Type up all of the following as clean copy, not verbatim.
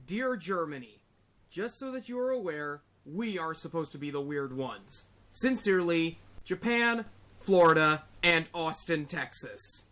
Dear Germany, just so that you are aware, we are supposed to be the weird ones. Sincerely, Japan, Florida, and Austin, Texas.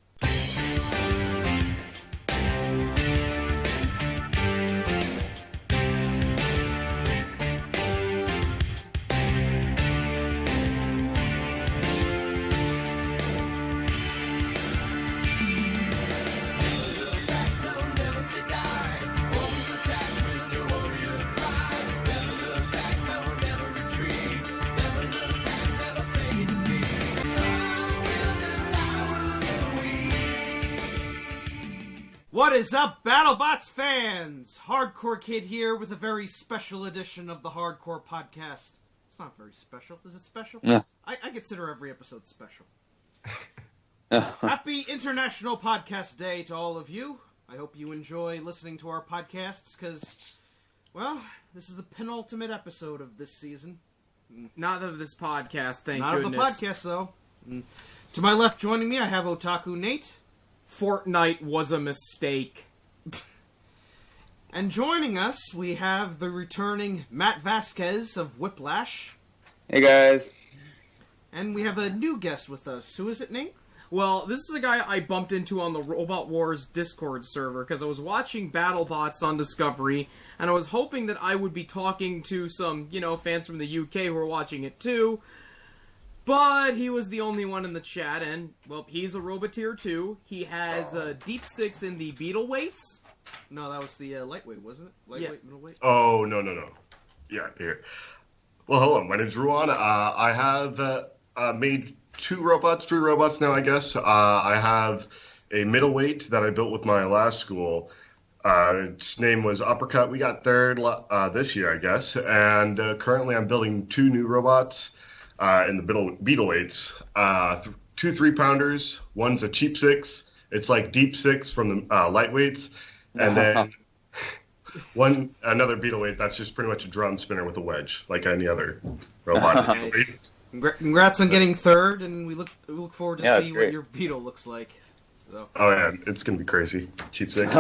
What is up, BattleBots fans? Hardcore Kid here with a very special edition of the Hardcore Podcast. It's not very special. Is it special? No. I consider every episode special. Happy International Podcast Day to all of you. I hope you enjoy listening to our podcasts because, well, this is the penultimate episode of this season. Not of this podcast, thank Not goodness. of the podcast, though. To my left joining me, I have Otaku Nate. Fortnite was a mistake. And joining us, we have the returning Matt Vasquez of Whiplash. Hey guys. And we have a new guest with us. Who is it, Nate? Well, this is a guy I bumped into on the Robot Wars Discord server because I was watching BattleBots on Discovery, and I was hoping that I would be talking to some, fans from the UK who are watching it too. But he was the only one in the chat, and, well, he's a Roboteer too. He has Deep 6 in the Beetle weights. No, that was the lightweight, wasn't it? Lightweight, middleweight? Oh, no. Yeah, here. Well, hello, my name's Ruan. I have made three robots now, I guess. I have a middleweight that I built with my last school. Its name was Uppercut. We got third this year, I guess. And currently I'm building two new robots. In the Beetle weights, 2 3-pounders. One's a cheap 6. It's like deep 6 from the lightweights, and then another Beetle weight that's just pretty much a drum spinner with a wedge, like any other robot. Nice. Congrats on getting third, and we look forward to see what your Beetle looks like. So. Oh yeah, it's gonna be crazy. Cheap 6.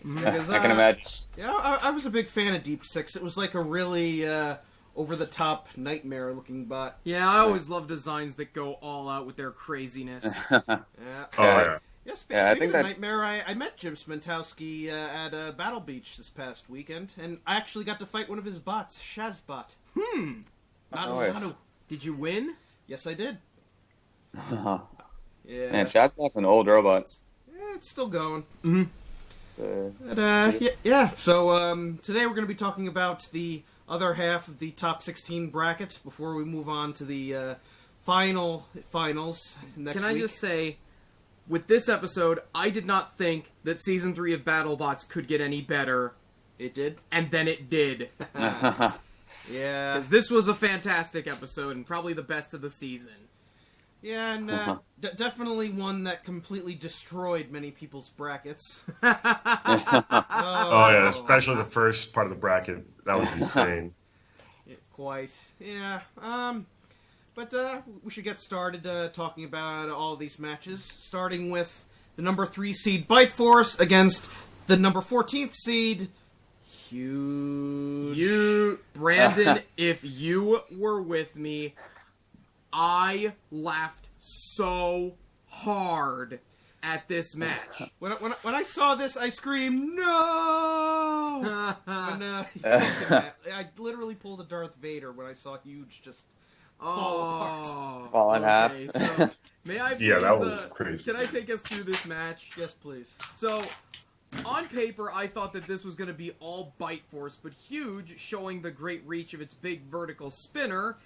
Because, I can imagine. Yeah, I was a big fan of Deep 6. It was like a really over-the-top nightmare-looking bot. Yeah, I always love designs that go all out with their craziness. Yeah. Oh yeah. Yeah, speaking of Nightmare, I met Jim Smentowski at Battle Beach this past weekend, and I actually got to fight one of his bots, Shazbot. Nanu. Did you win? Yes, I did. Yeah. Yeah. Man, Shazbot's an old robot. Yeah, it's still going. Mm-hmm. So, today we're going to be talking about the other half of the top 16 brackets before we move on to the finals next week. Can I just say, with this episode, I did not think that Season 3 of BattleBots could get any better. It did? And then it did. Yeah. Because this was a fantastic episode, and probably the best of the season. Yeah, and definitely one that completely destroyed many people's brackets. Oh yeah, especially the first part of the bracket. That was insane. Yeah, quite. Yeah. But we should get started talking about all these matches, starting with the number 3 seed Bite Force against the number 14th seed Huge. Brandon, if you were with me, I laughed so hard at this match. When I saw this, I screamed, no! I literally pulled a Darth Vader when I saw Huge just fall apart. Fall in half. So, may I please, Yeah, that was crazy. Can I take us through this match? Yes, please. So, on paper, I thought that this was going to be all Bite Force, but Huge, showing the great reach of its big vertical spinner,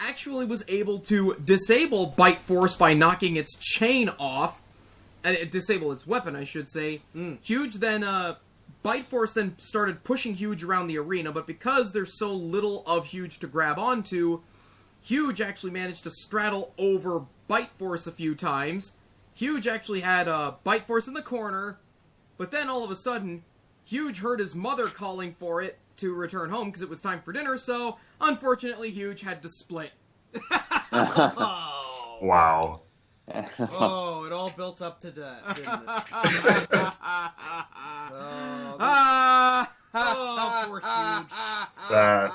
actually was able to disable Bite Force by knocking its chain off. Disable its weapon, I should say. Huge then, Bite Force then started pushing Huge around the arena, but because there's so little of Huge to grab onto, Huge actually managed to straddle over Bite Force a few times. Huge actually had Bite Force in the corner, but then all of a sudden, Huge heard his mother calling for it to return home because it was time for dinner, so unfortunately Huge had to split. Oh. Wow. Oh, it all built up to that, didn't it? that.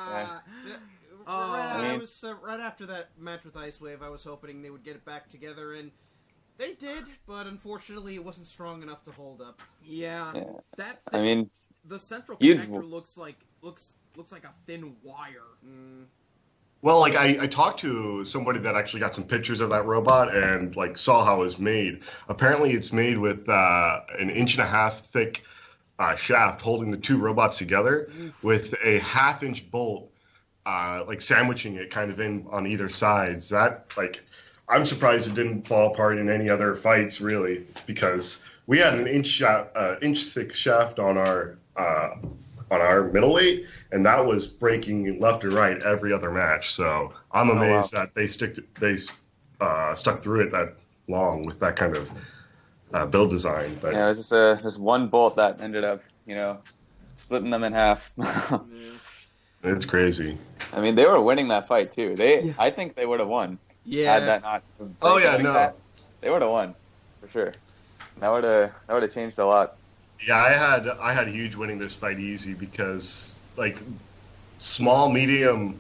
Right after that match with Ice Wave, I was hoping they would get it back together, and they did, but unfortunately, it wasn't strong enough to hold up. Yeah. That I mean, the central you'd- connector looks like a thin wire. Well, like I talked to somebody that actually got some pictures of that robot and like saw how it was made. Apparently, it's made with an 1.5 inch thick shaft holding the two robots together with a 1/2 inch bolt, like sandwiching it kind of in on either sides. That like, I'm surprised it didn't fall apart in any other fights really, because we had an inch thick shaft on our middleweight, and that was breaking left and right every other match. So I'm amazed that they stuck through it that long with that kind of build design. But yeah, it was just one bolt that ended up, splitting them in half. it's crazy. I mean, they were winning that fight too. I think they would have won. Yeah. Had that not. Oh yeah, no. They would have won for sure. That would have changed a lot. Yeah, I had Huge winning this fight easy because like small, medium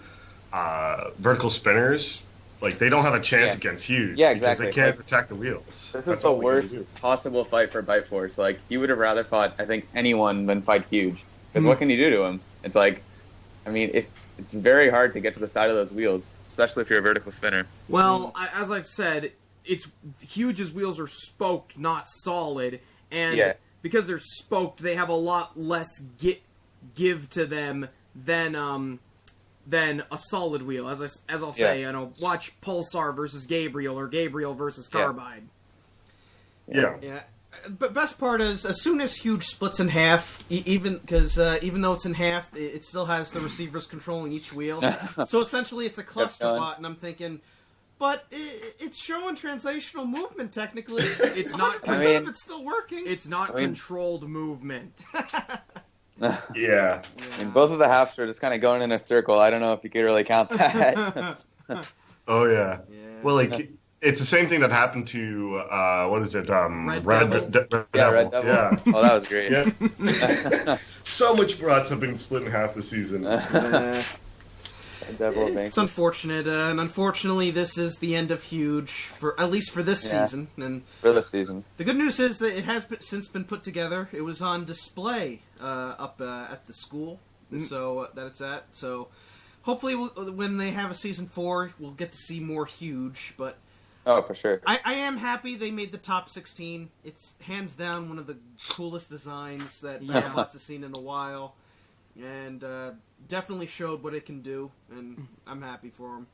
vertical spinners, like they don't have a chance against Huge. Yeah, exactly. Because they can't protect the wheels. This is the worst possible fight for Bite Force. Like, he would have rather fought, I think, anyone than fight Huge. Because what can you do to him? It's like, I mean, it's very hard to get to the side of those wheels, especially if you're a vertical spinner. Well, as I've said, it's Huge's wheels are spoked, not solid, and because they're spoked, they have a lot less give to them than a solid wheel. As I'll say, watch Pulsar versus Gabriel or Gabriel versus Carbide. Yeah. But best part is, as soon as Huge splits in half, even though it's in half, it still has the receivers controlling each wheel. So essentially, it's a cluster bot, and I'm thinking, but it's showing translational movement technically. It's not. It's still working. It's not controlled movement. Yeah. I mean, both of the halves are just kind of going in a circle. I don't know if you could really count that. Oh yeah. Well, like it's the same thing that happened to what is it? Red Devil. Red Devil. Yeah. Oh, that was great. Yeah. So much brats have been split in half this season. It's unfortunate, and unfortunately, this is the end of Huge at least for this season. And for this season, the good news is that it has since been put together. It was on display up at the school, so that it's at. So hopefully, when they have a season 4, we'll get to see more Huge. But for sure, I am happy they made the top 16. It's hands down one of the coolest designs that BattleBots has seen in a while. And definitely showed what it can do, and I'm happy for him.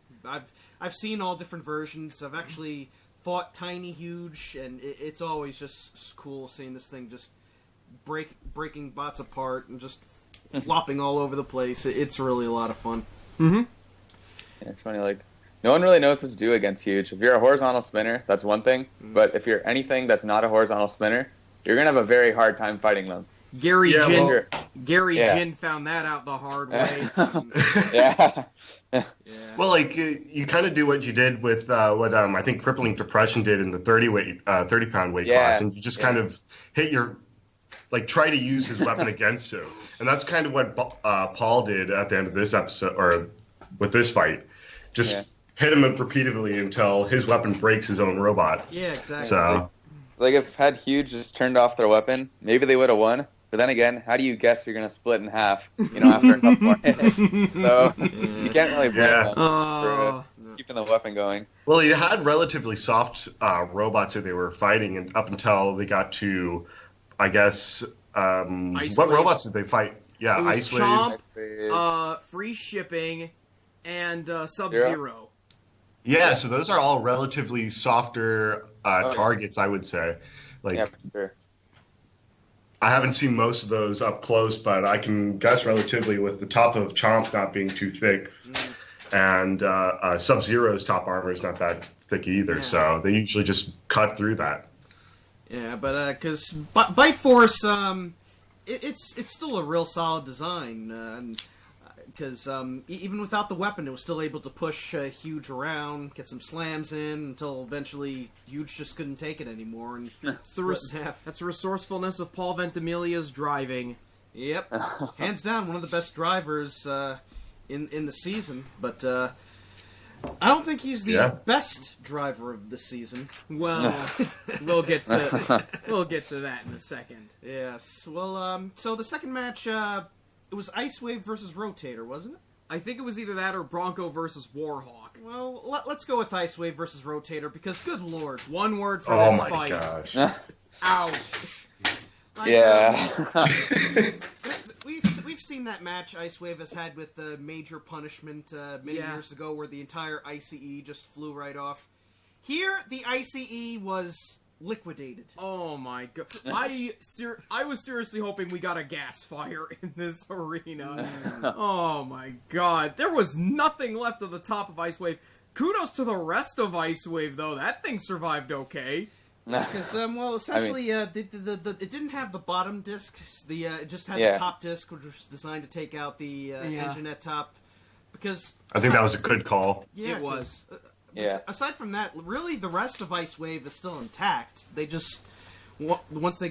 I've seen all different versions. I've actually fought Tiny Huge, and it's always just cool seeing this thing just breaking bots apart and just flopping all over the place. It's really a lot of fun. Yeah, it's funny, like, no one really knows what to do against Huge. If you're a horizontal spinner, that's one thing, but if you're anything that's not a horizontal spinner, you're going to have a very hard time fighting them. Gary Jin found that out the hard way. Well, like you kind of do what you did with what I think Crippling Depression did in the 30 pound weight class, and you just kind of hit try to use his weapon against him, and that's kind of what Paul did at the end of this episode or with this fight. Just hit him repeatedly until his weapon breaks his own robot. Yeah, exactly. So, like, if had Huge just turned off their weapon, maybe they would have won. But then again, how do you guess you're going to split in half, after a couple more hits? So you can't really blame them for keeping the weapon going. Well, you had relatively soft robots that they were fighting, and up until they got to, I guess, what robots did they fight? Yeah, it was Ice Chomp, Wave. Free Shipping, and Sub-Zero. Yeah, so those are all relatively softer targets, I would say. Yeah, for sure. I haven't seen most of those up close, but I can guess relatively with the top of Chomp not being too thick, and Sub-Zero's top armor is not that thick either, so they usually just cut through that. Yeah, but because Bite Force, it's still a real solid design, because even without the weapon, it was still able to push Huge around, get some slams in, until eventually Huge just couldn't take it anymore, and that's the resourcefulness of Paul Ventimiglia's driving. Yep, hands down, one of the best drivers in the season, but I don't think he's the best driver of the season. Well, we'll get to that in a second. Yes. Well, so the second match, it was Ice Wave versus Rotator, wasn't it? I think it was either that or Bronco versus Warhawk. Well, let's go with Ice Wave versus Rotator because, good lord, one word for this fight. Gosh. Ouch. Like, Yeah. We've seen that match Ice Wave has had with the Major Punishment many years ago where the entire ICE just flew right off. Here, the ICE was liquidated. Oh my god. I was seriously hoping we got a gas fire in this arena. Oh my god. There was nothing left of the top of Ice Wave. Kudos to the rest of Ice Wave, though. That thing survived okay. Because, essentially, it didn't have the bottom disc. It just had the top disc, which was designed to take out the engine at top. Because I think that was a good call. Yeah, it was. Aside from that, really, the rest of Ice Wave is still intact. They just once they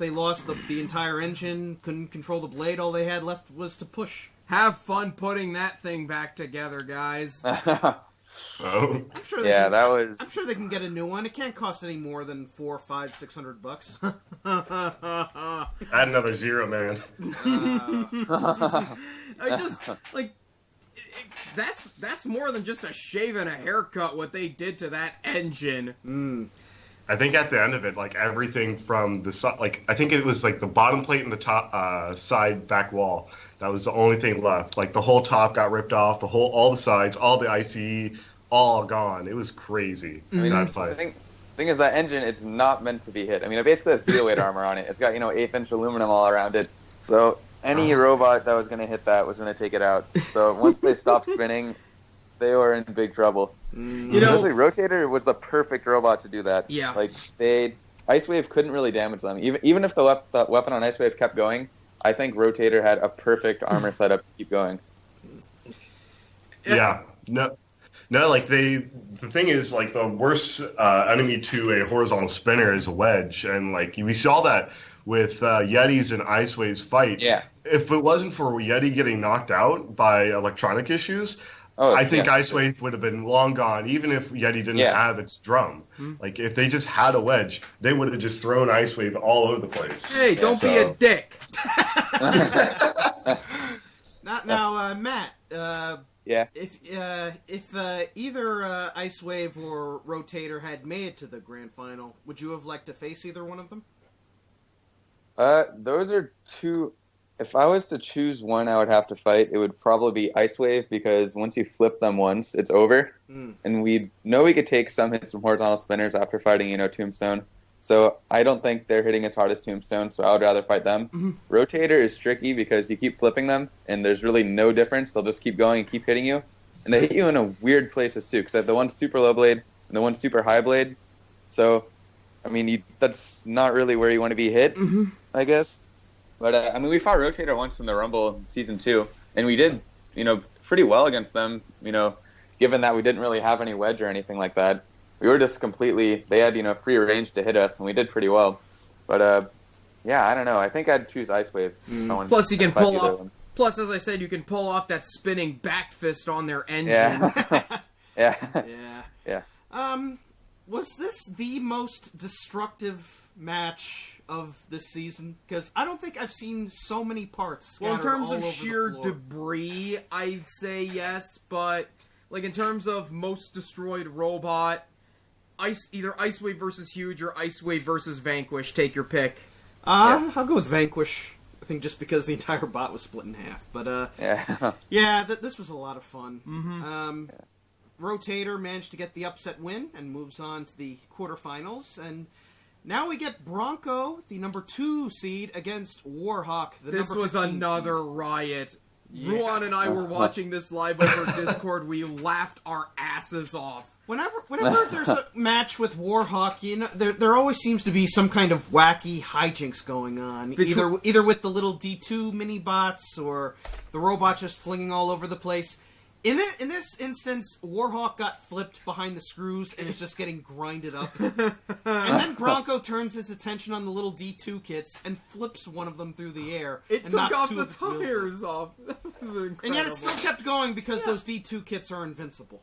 lost the entire engine, couldn't control the blade. All they had left was to push. Have fun putting that thing back together, guys. Oh. I'm sure I'm sure they can get a new one. It can't cost any more than $400, $500, $600. Add another zero, man. I just that's more than just a shave and a haircut. What they did to that engine. I think at the end of it, like everything from the side, like I think it was like the bottom plate and the top side back wall. That was the only thing left. Like the whole top got ripped off. All the sides, all the ICE, all gone. It was crazy. That fight. The thing is, that engine, it's not meant to be hit. I mean, it basically has steel weight armor on it. It's got 1/8-inch aluminum all around it. So any robot that was going to hit that was going to take it out. So once they stopped spinning, they were in big trouble. Especially Rotator was the perfect robot to do that. Yeah. Like Ice Wave couldn't really damage them. Even if the weapon on Ice Wave kept going, I think Rotator had a perfect armor setup to keep going. Yeah. No, like the thing is, like the worst enemy to a horizontal spinner is a wedge, and like we saw that with Yeti's and Ice Wave's fight. Yeah. If it wasn't for Yeti getting knocked out by electronic issues, I think Ice Wave would have been long gone, even if Yeti didn't have its drum. Like if they just had a wedge, they would have just thrown Ice Wave all over the place. Hey, don't be a dick. Now, Matt. Yeah. If either Ice Wave or Rotator had made it to the grand final, would you have liked to face either one of them? Those are two. If I was to choose one, I would have to fight. It would probably be Ice Wave because once you flip them once, it's over, and we know we could take some hits from horizontal spinners after fighting, Tombstone. So I don't think they're hitting as hard as Tombstone, so I would rather fight them. Rotator is tricky because you keep flipping them, and there's really no difference. They'll just keep going and keep hitting you. And they hit you in a weird places, too, because they have the one super low blade and the one super high blade. So, I mean, that's not really where you want to be hit, I guess. But, we fought Rotator once in the Rumble in Season 2, and we did, pretty well against them, given that we didn't really have any wedge or anything like that. We were just they had, free range to hit us, and we did pretty well. But, I don't know. I think I'd choose Ice Wave. Plus, you can pull off. Plus, as I said, you can pull off that spinning back fist on their engine. Yeah. Was this the most destructive match of this season? Because I don't think I've seen so many parts scattered Well, in terms all of over sheer the floor. debris, I'd say yes, but like in terms of most destroyed robot, either Ice Wave versus Huge or Ice Wave versus Vanquish. Take your pick. I'll go with Vanquish. I think just because the entire bot was split in half. But this was a lot of fun. Rotator managed to get the upset win and moves on to the quarterfinals. And now we get Bronco, the number 2 seed, against Warhawk, the This number 15 was another seed. Riot. Ruan and I were watching this live over Discord. We laughed our asses off. Whenever there's a match with Warhawk, there always seems to be some kind of wacky hijinks going on. Either with the little D2 mini bots or the robot just flinging all over the place. In this instance, Warhawk got flipped behind the screws and is just getting grinded up. And then Bronco turns his attention on the little D2 kits and flips one of them through the air. It and took knocks off 2 the of its wheels tires off. And yet it still kept going because those D2 kits are invincible.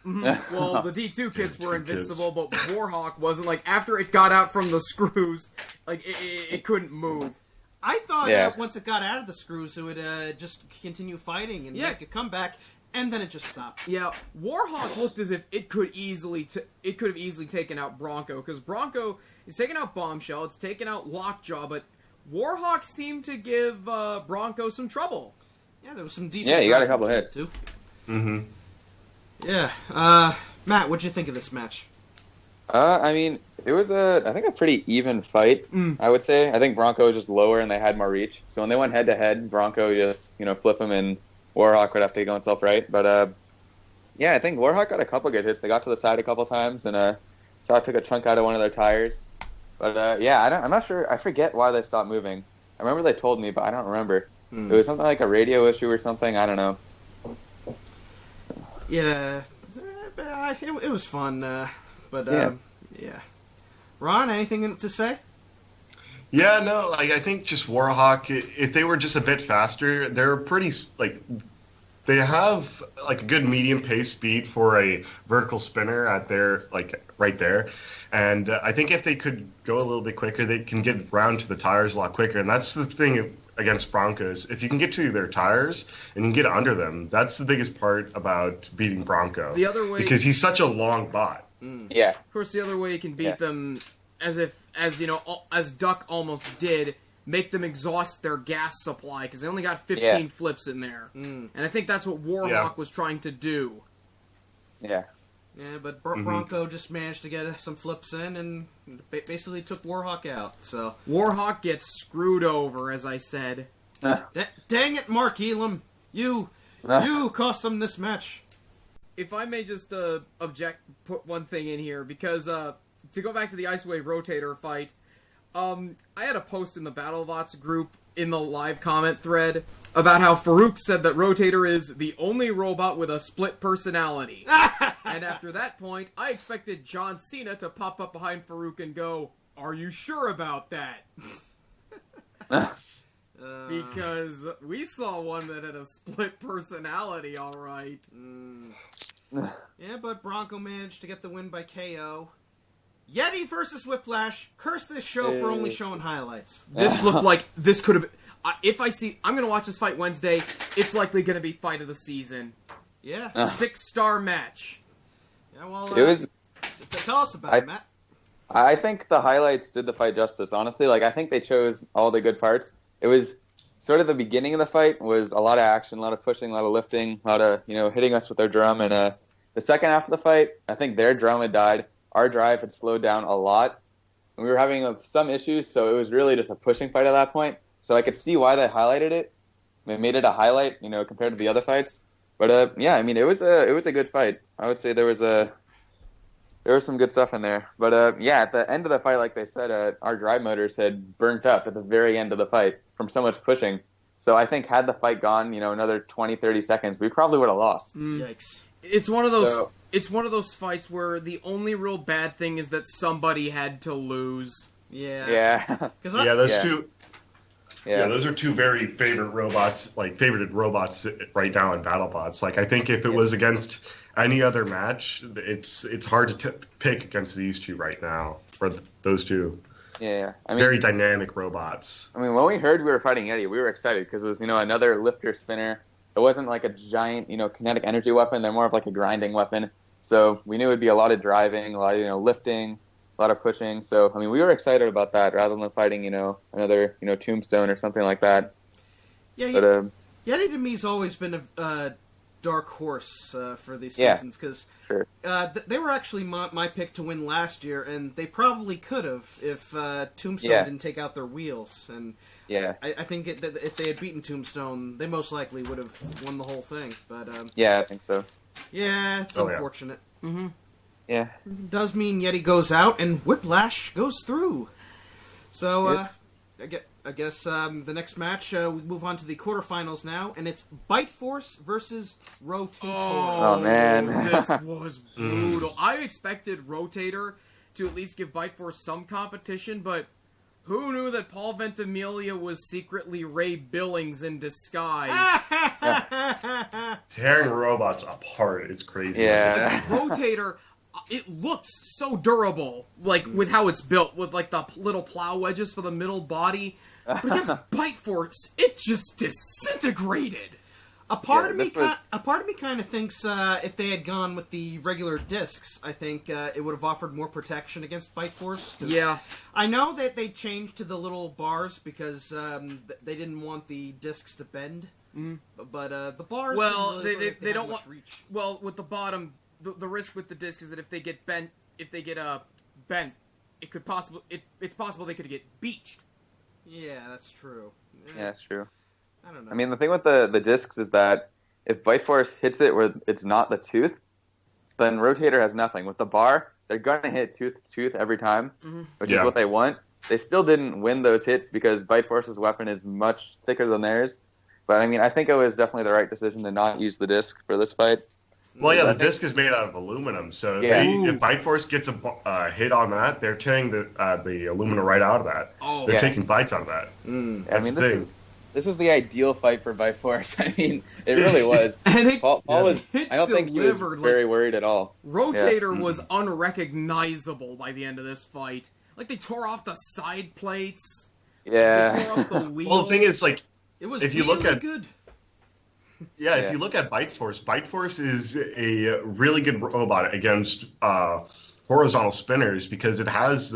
Well, the D2 kits were invincible, but Warhawk wasn't. Like, after it got out from the screws, like, it couldn't move. I thought once it got out of the screws, it would just continue fighting and make a comeback, and then it just stopped. Yeah, Warhawk looked as if it could have easily taken out Bronco, because Bronco is taking out Bombshell, it's taken out Lockjaw, but Warhawk seemed to give Bronco some trouble. Yeah, there was some decent. Yeah, you got a couple hits too. Mm-hmm. Yeah, Matt, what'd you think of this match? I mean, it was I think a pretty even fight, I would say. I think Bronco was just lower and they had more reach. So when they went head-to-head, Bronco just, flip him and Warhawk would have to go himself right. But, yeah, I think Warhawk got a couple good hits. They got to the side a couple times and saw it took a chunk out of one of their tires. But, yeah, I'm not sure. I forget why they stopped moving. I remember they told me, but I don't remember. It was something like a radio issue or something. I don't know. Yeah, it was fun, but yeah. Ron, anything to say? Yeah, no, I think just Warhawk, if they were just a bit faster, they're pretty, they have, a good medium pace speed for a vertical spinner at their, right there. And I think if they could go a little bit quicker, they can get around to the tires a lot quicker. And that's the thing against Broncos. If you can get to their tires and you can get under them, that's the biggest part about beating Bronco. The other way, because he's such a long bot. Yeah. Of course, the other way you can beat them, as Duck almost did, make them exhaust their gas supply, because they only got 15 flips in there. And I think that's what Warhawk was trying to do. Yeah. Yeah, but Bronco just managed to get some flips in and basically took Warhawk out. So Warhawk gets screwed over, as I said. Dang it, Mark Elam. You cost them this match. If I may just put one thing in here, because to go back to the Ice Wave Rotator fight, I had a post in the BattleBots group in the live comment thread about how Farouk said that Rotator is the only robot with a split personality. And after that point, I expected John Cena to pop up behind Farouk and go, "Are you sure about that?" Because we saw one that had a split personality, alright. Yeah, but Bronco managed to get the win by KO. Yeti versus Whiplash. Curse this show for only showing highlights. This looked like this could have been... I'm going to watch this fight Wednesday. It's likely going to be fight of the season. Yeah. 6-star match. Yeah, well, it was... tell us about it, Matt. I think the highlights did the fight justice, honestly. I think they chose all the good parts. It was sort of the beginning of the fight was a lot of action, a lot of pushing, a lot of lifting, a lot of, hitting us with their drum. And the second half of the fight, I think their drum had died. Our drive had slowed down a lot. We were having some issues, so it was really just a pushing fight at that point. So I could see why they highlighted it. They made it a highlight, compared to the other fights. But yeah, I mean, it was a good fight. I would say there was some good stuff in there. But yeah, at the end of the fight, like they said, our drive motors had burnt up at the very end of the fight from so much pushing. So I think had the fight gone, another 20, 30 seconds, we probably would have lost. Yikes. It's one of those. It's one of those fights where the only real bad thing is that somebody had to lose. Yeah. Yeah. Those are two very favorite robots, favorited robots right now in BattleBots. I think if it was against any other match, it's hard to pick against these two right now, or those two. Yeah. I mean, very dynamic robots. I mean, when we heard we were fighting Yeti, we were excited because it was, another lifter spinner. It wasn't like a giant, kinetic energy weapon. They're more of like a grinding weapon. So we knew it would be a lot of driving, a lot of, lifting, a lot of pushing. So, I mean, we were excited about that rather than fighting, another, Tombstone or something like that. Yeah, but, Yeti to me has always been a dark horse for these seasons because they were actually my pick to win last year, and they probably could have if Tombstone didn't take out their wheels. And I think if they had beaten Tombstone, they most likely would have won the whole thing. But I think so. Yeah, it's unfortunate. Yeah. Mm-hmm. Yeah. It does mean Yeti goes out and Whiplash goes through. So I guess the next match, we move on to the quarterfinals now, and it's Bite Force versus Rotator. Oh man. This was brutal. I expected Rotator to at least give Bite Force some competition, but Who knew that Paul Ventimiglia was secretly Ray Billings in disguise? Tearing robots apart. It's crazy. Yeah. Rotator, it looks so durable, like with how it's built, with like the little plow wedges for the middle body. But against Bite Force, it just disintegrated. A part Yeah, of me kind of thinks if they had gone with the regular discs, I think it would have offered more protection against Bite Force. 'Cause Yeah. I know that they changed to the little bars because they didn't want the discs to bend. But the bars, Well, didn't really they have don't much want. reach. Well, with the bottom, the risk with the disc is that if they get bent, bent, it could possibly it's possible they could get beached. Yeah, that's true. Yeah, that's true. I don't know. I mean, the thing with the discs is that if Bite Force hits it where it's not the tooth, then Rotator has nothing. With the bar, they're going to hit tooth to tooth every time, which is what they want. They still didn't win those hits because Bite Force's weapon is much thicker than theirs. But, I mean, I think it was definitely the right decision to not use the disc for this fight. Well, yeah, the disc is made out of aluminum, so if Bite Force gets a hit on that, they're tearing the aluminum right out of that. Oh. They're Yeah. taking bites out of that. I mean, the thing. this was the ideal fight for Bite Force. I mean, it really was. And it, Paul was. it I don't think he was delivered, very worried at all. Rotator was unrecognizable by the end of this fight. Like, they tore off the side plates. They Yeah. tore off the wheels. Well, the thing is, like, it was if you look really at- good. if you look at Bite Force is a really good robot against horizontal spinners because it has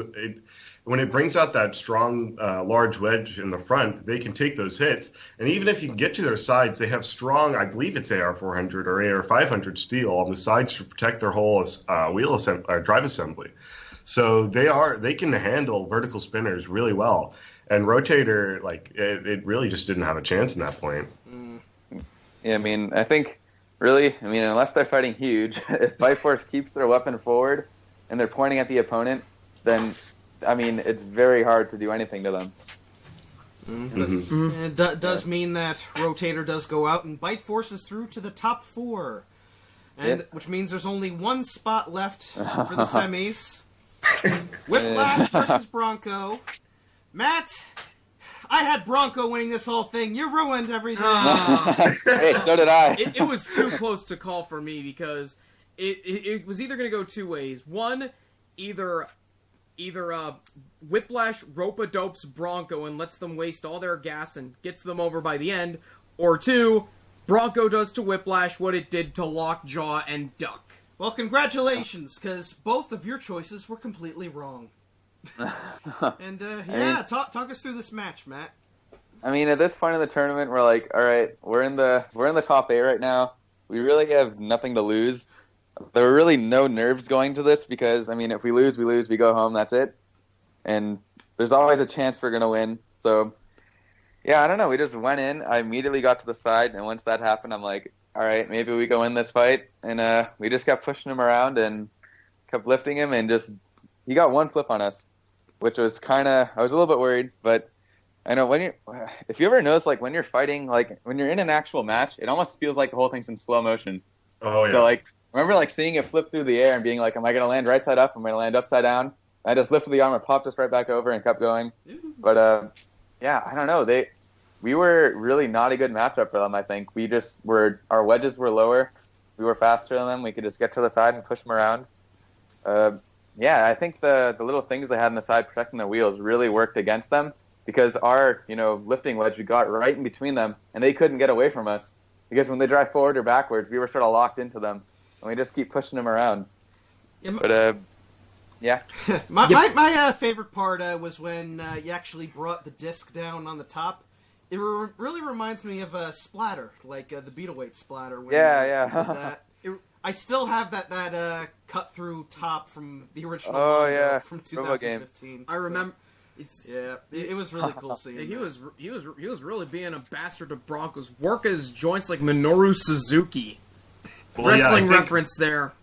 when it brings out that strong large wedge in the front, they can take those hits. And even if you can get to their sides, they have strong, I believe it's AR-400 or AR-500 steel on the sides to protect their whole drive assembly. So they can handle vertical spinners really well. And Rotator, like, it really just didn't have a chance in that point. Yeah, I mean, I think, really, unless they're fighting huge, if Bite Force keeps their weapon forward and they're pointing at the opponent, then, I mean, it's very hard to do anything to them. It does mean that Rotator does go out and Bite Force is through to the top 4. And which means there's only one spot left for the semis. Whiplash versus Bronco. Matt, I had Bronco winning this whole thing. You ruined everything. Hey, so did I. It was too close to call for me because it was either going to go two ways. One, either Whiplash rope-a-dopes Bronco and lets them waste all their gas and gets them over by the end, or two, Bronco does to Whiplash what it did to Lockjaw and Duck. Well, congratulations, because both of your choices were completely wrong. And talk us through this match, Matt. I mean, at this point in the tournament, we're like, all right, we're in the top 8 right now. We really have nothing to lose. There were really no nerves going to this because, I mean, if we lose, we go home, that's it. And there's always a chance we're going to win. So, yeah, I don't know. We just went in. I immediately got to the side, and once that happened, I'm like, all right, maybe we go win this fight. And we just kept pushing him around and kept lifting him, and he got one flip on us, which was I was a little bit worried, but I know if you ever notice, like, when you're fighting, like, when you're in an actual match, it almost feels like the whole thing's in slow motion. Oh, yeah. So, like, remember, like, seeing it flip through the air and being like, am I going to land right side up? Am I going to land upside down? I just lifted the arm and popped us right back over and kept going. But, yeah, I don't know. We were really not a good matchup for them, I think. Our wedges were lower. We were faster than them. We could just get to the side and push them around. Yeah, I think the little things they had on the side protecting the wheels really worked against them because our, lifting wedge, we got right in between them, and they couldn't get away from us because when they drive forward or backwards, we were sort of locked into them, and we just keep pushing them around. Yeah. My favorite part was when you actually brought the disc down on the top. It really reminds me of a splatter, like the Beetleweight splatter. When Yeah. did that. I still have that cut through top from the original from 2015. I remember. It was really cool seeing. He was really being a bastard to Broncos. Working his joints like Minoru Suzuki. Well, Wrestling I think- reference there.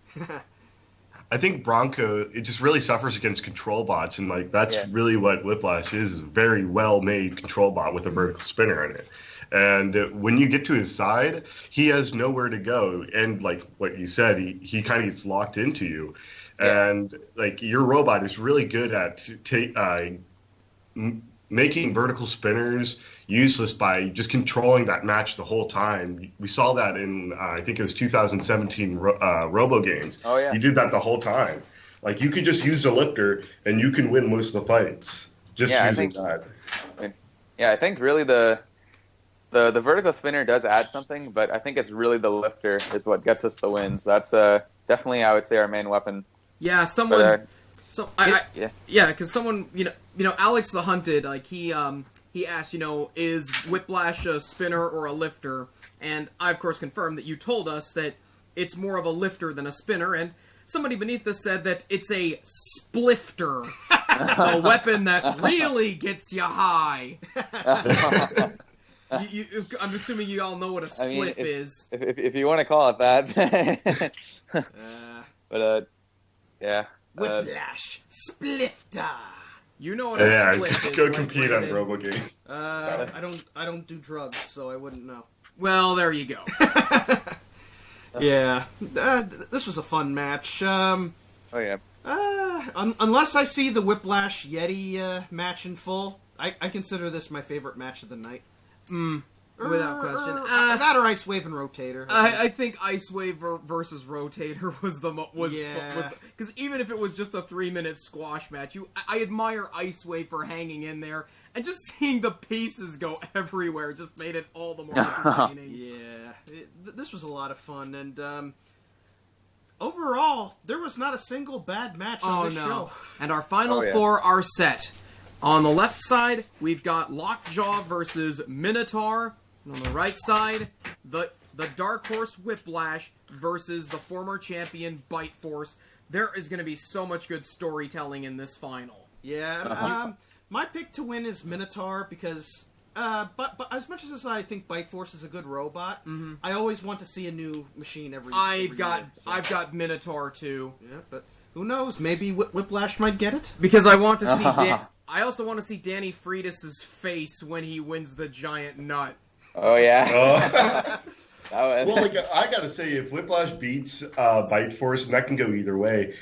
I think Bronco, it just really suffers against control bots, and like that's really what Whiplash is a very well-made control bot with a vertical spinner in it. And when you get to his side, he has nowhere to go. And like what you said, he kind of gets locked into you. Yeah. And like your robot is really good at making vertical spinners useless by just controlling that match the whole time. We saw that in, I think it was 2017 Robo games. Oh, yeah. You did that the whole time. Like, you could just use the lifter, and you can win most of the fights just using that. Yeah, I think really the vertical spinner does add something, but I think it's really the lifter is what gets us the wins. That's definitely, I would say, our main weapon. Yeah, someone. Because someone, Alex the Hunted, like he asked, is Whiplash a spinner or a lifter? And I, of course, confirmed that you told us that it's more of a lifter than a spinner, and somebody beneath this said that it's a splifter, a weapon that really gets you high. I'm assuming you all know what a spliff is. If you want to call it that. But, yeah. Whiplash. Splifter. You know what a spliff is, go right, compete Brandon? on Robo games. I don't do drugs, so I wouldn't know. Well, there you go. Yeah. This was a fun match. Oh, yeah. Unless I see the Whiplash Yeti match in full, I consider this my favorite match of the night. Without question. That or Ice Wave and Rotator. I think Ice Wave versus Rotator was because even if it was just a 3-minute squash match, I admire Ice Wave for hanging in there, and just seeing the pieces go everywhere just made it all the more entertaining. Yeah, this was a lot of fun, and overall, there was not a single bad match on this show. And our final four are set. On the left side, we've got Lockjaw versus Minotaur. And on the right side, the Dark Horse Whiplash versus the former champion Bite Force. There is going to be so much good storytelling in this final. Yeah, my pick to win is Minotaur because, but as much as I think Bite Force is a good robot, I always want to see a new machine every I've year, got Minotaur too. Yeah, but who knows? Maybe Whiplash might get it. Because I want to see I also want to see Danny Freitas' face when he wins the giant nut. Oh, yeah. Well, I gotta say, if Whiplash beats Bite Force, and that can go either way,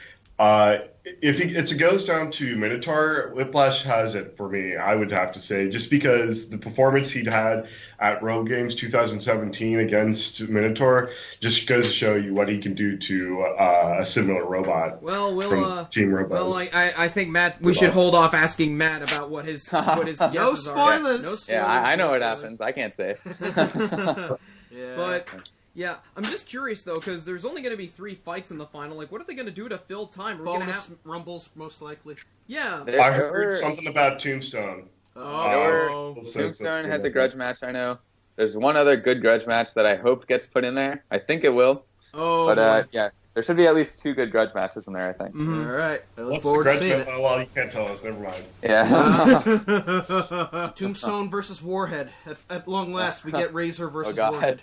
if it goes down to Minotaur, Whiplash has it for me, I would have to say, just because the performance he'd had at Rogue Games 2017 against Minotaur just goes to show you what he can do to a similar robot. Well, Team Robots. Well, I think Matt, we should hold off asking Matt about what his yeses are. No spoilers. No spoilers. Yeah, I know no what spoilers. happens. I can't say. Yeah. But yeah, I'm just curious though, because there's only going to be 3 fights in the final. Like, what are they going to do to fill time? Are we going to Bonus have rumbles, most likely. Yeah. I heard something about Tombstone. Tombstone has a grudge match, I know. There's one other good grudge match that I hope gets put in there. I think it will. Oh, but yeah, there should be at least 2 good grudge matches in there, I think. All right. I look What's the forward to grudge seeing it. match? Well, you can't tell us. Never mind. Yeah. Tombstone versus Warhead. At long last, we get Razor versus God. Warhead.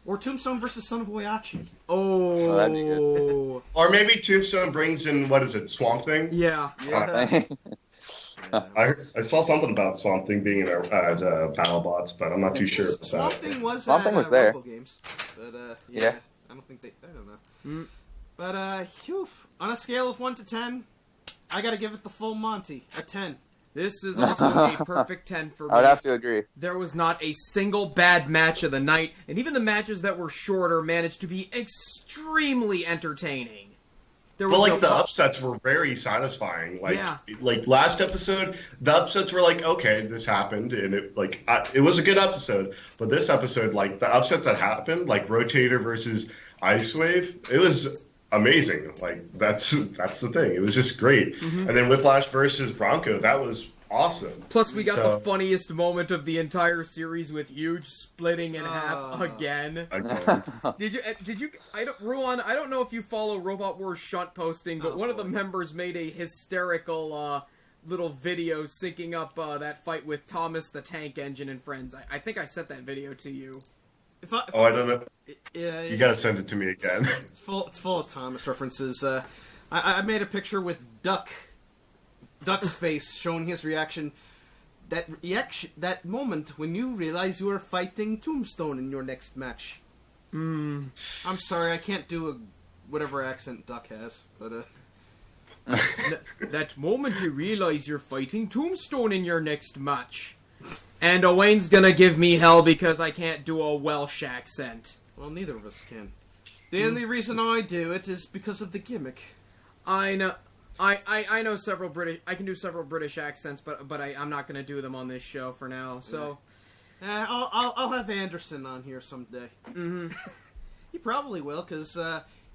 Or Tombstone versus Son of Oyachi. Oh. that'd be good. Or maybe Tombstone brings in, what is it, Swamp Thing? Yeah. I saw something about Swamp Thing being at BattleBots, but I'm not too sure about Swamp that. Thing was Swamp at Thing was there. Robo Games. But, Yeah. I don't think I don't know. But, phew, on a scale of 1 to 10, I gotta give it the full Monty, a 10. This is also a perfect 10 for me. I would have to agree. There was not a single bad match of the night, and even the matches that were shorter managed to be extremely entertaining. There was But the upsets were very satisfying. Yeah. Like last episode, the upsets were like, okay, this happened, and it was a good episode. But this episode, like the upsets that happened, like Rotator versus Ice Wave, it was amazing. Like that's the thing. It was just great. And then Whiplash versus Bronco, that was awesome. Plus, we got the funniest moment of the entire series with Huge splitting in half again. Did you? Ruan, I don't know if you follow Robot Wars shunt posting, but one of the members made a hysterical little video syncing up that fight with Thomas the Tank Engine and friends. I think I sent that video to you. I don't know. Yeah, you gotta send it to me again. It's full of Thomas references. I made a picture with Duck's face showing his reaction. That moment when you realize you are fighting Tombstone in your next match. I'm sorry, I can't do whatever accent Duck has, but That moment you realize you're fighting Tombstone in your next match. And Owain's gonna give me hell because I can't do a Welsh accent. Well, neither of us can. The only reason I do it is because of the gimmick. I know. I know several British. I can do several British accents, but I'm not gonna do them on this show for now. So, I'll have Anderson on here someday. Mm-hmm. He probably will, because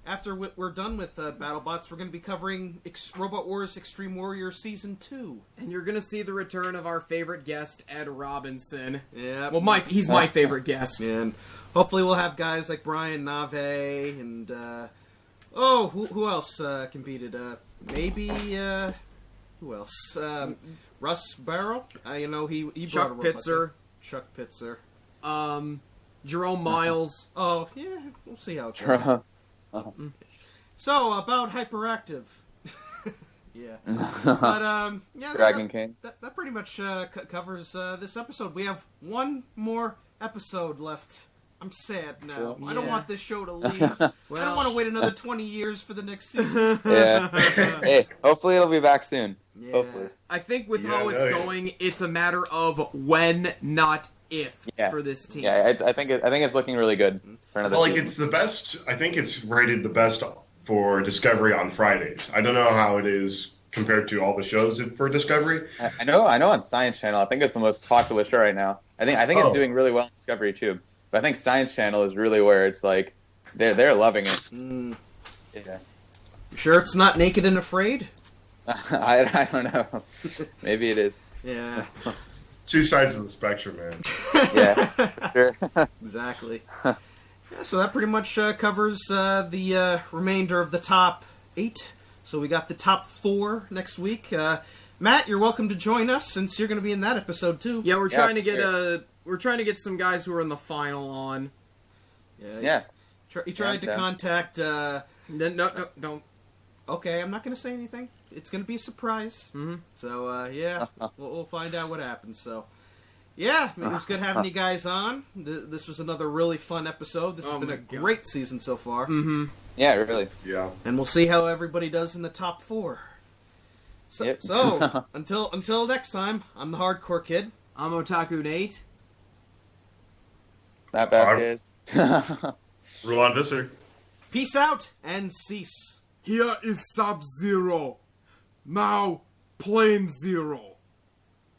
after we're done with BattleBots, we're going to be covering Robot Wars Extreme Warrior Season 2. And you're going to see the return of our favorite guest, Ed Robinson. Yeah. Well, he's my favorite guest. And hopefully we'll have guys like Brian Nave and, who else competed? Maybe, who else? Russ Barrow? He brought Chuck a robot. Pitzer. Chuck Pitzer. Jerome Miles. Oh, yeah, we'll see how it goes. So, about Hyperactive. Yeah. But, Dragon King. That pretty much covers this episode. We have one more episode left. I'm sad now. Yeah. I don't want this show to leave. I don't want to wait another 20 years for the next season. Yeah. Hey, hopefully it'll be back soon. Yeah. Hopefully. I think with how it's going, it's a matter of when, not if, for this team. Yeah, I think it's looking really good for another season. It's the best. I think it's rated the best for Discovery on Fridays. I don't know how it is compared to all the shows for Discovery. I know on Science Channel, I think it's the most popular show right now. I think it's doing really well on Discovery too. But I think Science Channel is really where it's like they're loving it. Mm. Yeah. You sure it's not Naked and Afraid? I don't know. Maybe it is. Yeah. Two sides of the spectrum, man. Yeah, for sure. Exactly. Yeah, so that pretty much covers the remainder of the top 8. So we got the top 4 next week. Matt, you're welcome to join us since you're going to be in that episode too. Yeah, we're trying to get some guys who are in the final on. Yeah. He tried to contact. No, don't. Okay, I'm not going to say anything. It's going to be a surprise. Mm-hmm. So we'll find out what happens. So. Yeah, it was good having you guys on. This was another really fun episode. This has been a great season so far. Mm-hmm. Yeah, really. Yeah. And we'll see how everybody does in the top 4. So until next time, I'm the Hardcore Kid. I'm Otaku Nate. Matt Vasquez. Ruan Visser. Peace out and cease. Here is Sub-Zero. Now, Plane Zero.